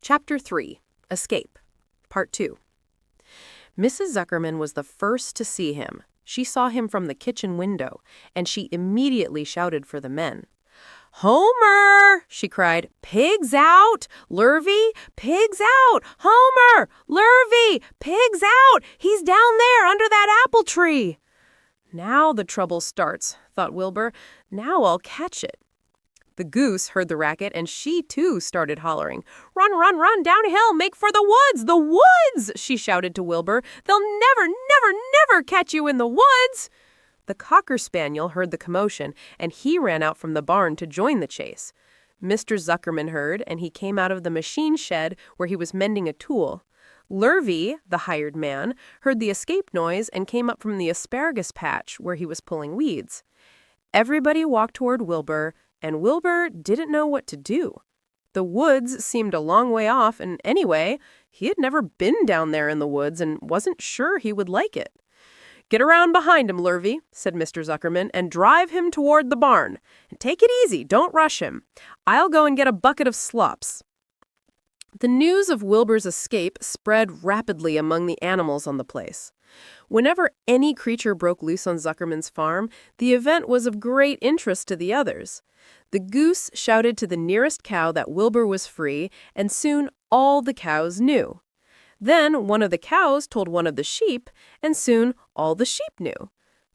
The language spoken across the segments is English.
Chapter 3. Escape. Part 2. Mrs. Zuckerman was the first to see him. She saw him from the kitchen window, and she immediately shouted for the men. "Homer!" she cried. "Pigs out! Lurvy! Pigs out! Homer! Lurvy! Pigs out! He's down there under that apple tree!" "Now the trouble starts," thought Wilbur. "Now I'll catch it." The goose heard the racket, and she, too, started hollering. "Run, run, run, downhill, make for the woods! The woods!" she shouted to Wilbur. "They'll never, never, never catch you in the woods!" The cocker spaniel heard the commotion, and he ran out from the barn to join the chase. Mr. Zuckerman heard, and he came out of the machine shed where he was mending a tool. Lurvy, the hired man, heard the escape noise and came up from the asparagus patch where he was pulling weeds. Everybody walked toward Wilbur, and Wilbur didn't know what to do. The woods seemed a long way off, and anyway, he had never been down there in the woods and wasn't sure he would like it. "Get around behind him, Lurvy," said Mr. Zuckerman, "and drive him toward the barn. And take it easy, don't rush him. I'll go and get a bucket of slops." The news of Wilbur's escape spread rapidly among the animals on the place. Whenever any creature broke loose on Zuckerman's farm, the event was of great interest to the others. The goose shouted to the nearest cow that Wilbur was free, and soon all the cows knew. Then one of the cows told one of the sheep, and soon all the sheep knew.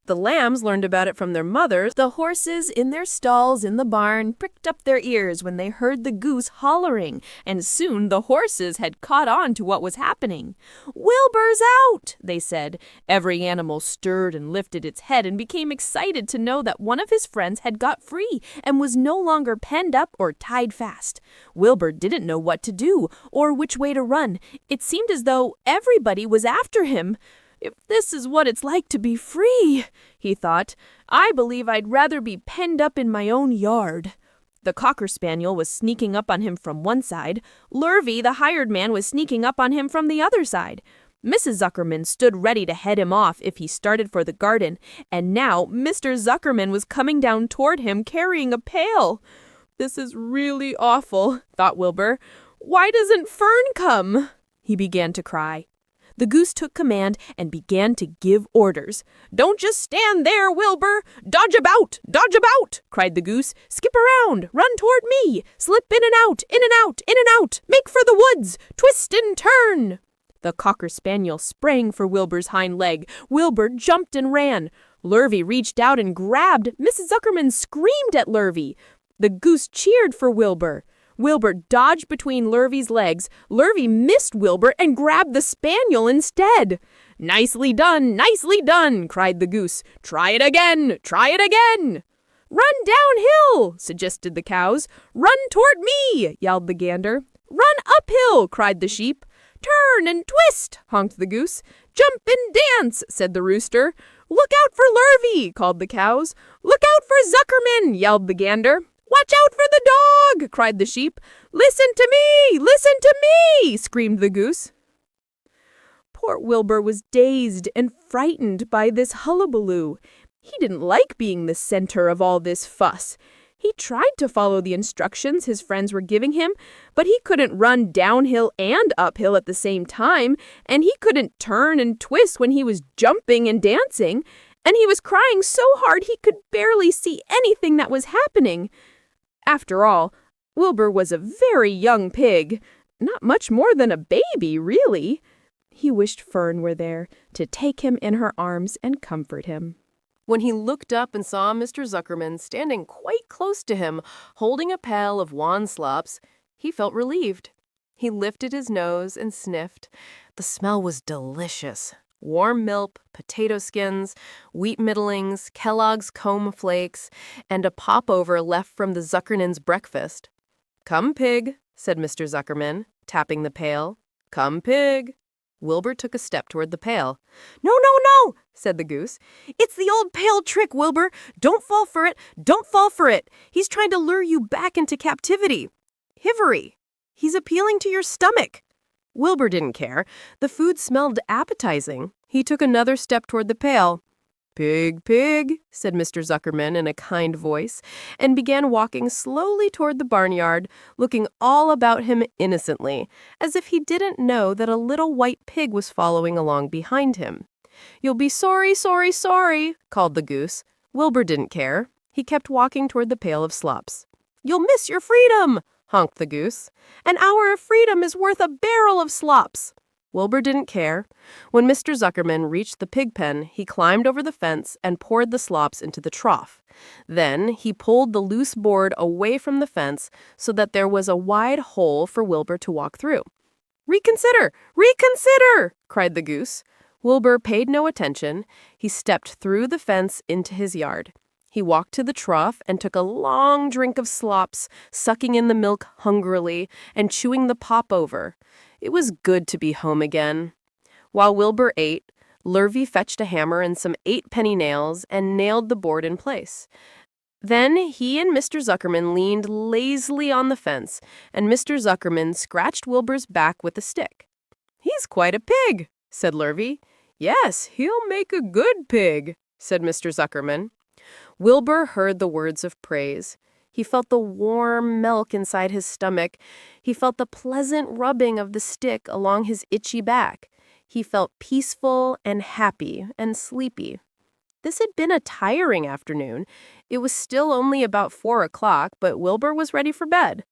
The lambs learned about it from their mothers. The horses in their stalls in the barn pricked up their ears when they heard the goose hollering, and soon the horses had caught on to what was happening. "Wilbur's out!" they said. Every animal stirred and lifted its head and became excited to know that one of his friends had got free and was no longer penned up or tied fast. Wilbur didn't know what to do or which way to run. It seemed as though everybody was after him. "If this is what it's like to be free," he thought, "I believe I'd rather be penned up in my own yard." The cocker spaniel was sneaking up on him from one side. Lurvy, the hired man, was sneaking up on him from the other side. Mrs. Zuckerman stood ready to head him off if he started for the garden, and now Mr. Zuckerman was coming down toward him carrying a pail. "This is really awful," thought Wilbur. "Why doesn't Fern come?" He began to cry. The goose took command and began to give orders. "Don't just stand there, Wilbur! Dodge about! Dodge about!" cried the goose. "Skip around! Run toward me! Slip in and out! In and out! In and out! Make for the woods! Twist and turn!" The cocker spaniel sprang for Wilbur's hind leg. Wilbur jumped and ran. Lurvy reached out and grabbed. Mrs. Zuckerman screamed at Lurvy. The goose cheered for Wilbur. Wilbur dodged between Lurvy's legs. Lurvy missed Wilbur and grabbed the spaniel instead. "Nicely done, cried the goose. "Try it again, try it again." "Run downhill," suggested the cows. "Run toward me," yelled the gander. "Run uphill," cried the sheep. "Turn and twist," honked the goose. "Jump and dance," said the rooster. "Look out for Lurvy," called the cows. "Look out for Zuckerman," yelled the gander. "Watch out for the dog," cried the sheep. "Listen to me! Listen to me!" screamed the goose. Poor Wilbur was dazed and frightened by this hullabaloo. He didn't like being the center of all this fuss. He tried to follow the instructions his friends were giving him, but he couldn't run downhill and uphill at the same time, and he couldn't turn and twist when he was jumping and dancing, and he was crying so hard he could barely see anything that was happening. After all, Wilbur was a very young pig, not much more than a baby, really. He wished Fern were there to take him in her arms and comfort him. When he looked up and saw Mr. Zuckerman standing quite close to him, holding a pail of wan slops, he felt relieved. He lifted his nose and sniffed. The smell was delicious. Warm milk, potato skins, wheat middlings, Kellogg's comb flakes, and a popover left from the Zuckernans' breakfast. "Come, pig," said Mr. Zuckerman, tapping the pail. "Come, pig." Wilbur took a step toward the pail. "No, no, no," said the goose. "It's the old pail trick, Wilbur. Don't fall for it. Don't fall for it. He's trying to lure you back into captivity. Hivory. He's appealing to your stomach." Wilbur didn't care. The food smelled appetizing. He took another step toward the pail. "Pig, pig," said Mr. Zuckerman in a kind voice, and began walking slowly toward the barnyard, looking all about him innocently, as if he didn't know that a little white pig was following along behind him. "You'll be sorry, sorry, sorry," called the goose. Wilbur didn't care. He kept walking toward the pail of slops. "You'll miss your freedom," honked the goose. "An hour of freedom is worth a barrel of slops." Wilbur didn't care. When Mr. Zuckerman reached the pig pen, he climbed over the fence and poured the slops into the trough. Then he pulled the loose board away from the fence so that there was a wide hole for Wilbur to walk through. "Reconsider! Reconsider!" cried the goose. Wilbur paid no attention. He stepped through the fence into his yard. He walked to the trough and took a long drink of slops, sucking in the milk hungrily and chewing the pop over. It was good to be home again. While Wilbur ate, Lurvy fetched a hammer and some 8-penny nails and nailed the board in place. Then he and Mr. Zuckerman leaned lazily on the fence, and Mr. Zuckerman scratched Wilbur's back with a stick. "He's quite a pig," said Lurvy. "Yes, he'll make a good pig," said Mr. Zuckerman. Wilbur heard the words of praise. He felt the warm milk inside his stomach. He felt the pleasant rubbing of the stick along his itchy back. He felt peaceful and happy and sleepy. This had been a tiring afternoon. It was still only about 4 o'clock, but Wilbur was ready for bed.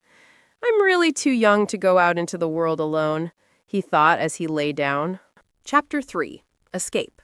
"I'm really too young to go out into the world alone," he thought as he lay down. Chapter 3. Escape.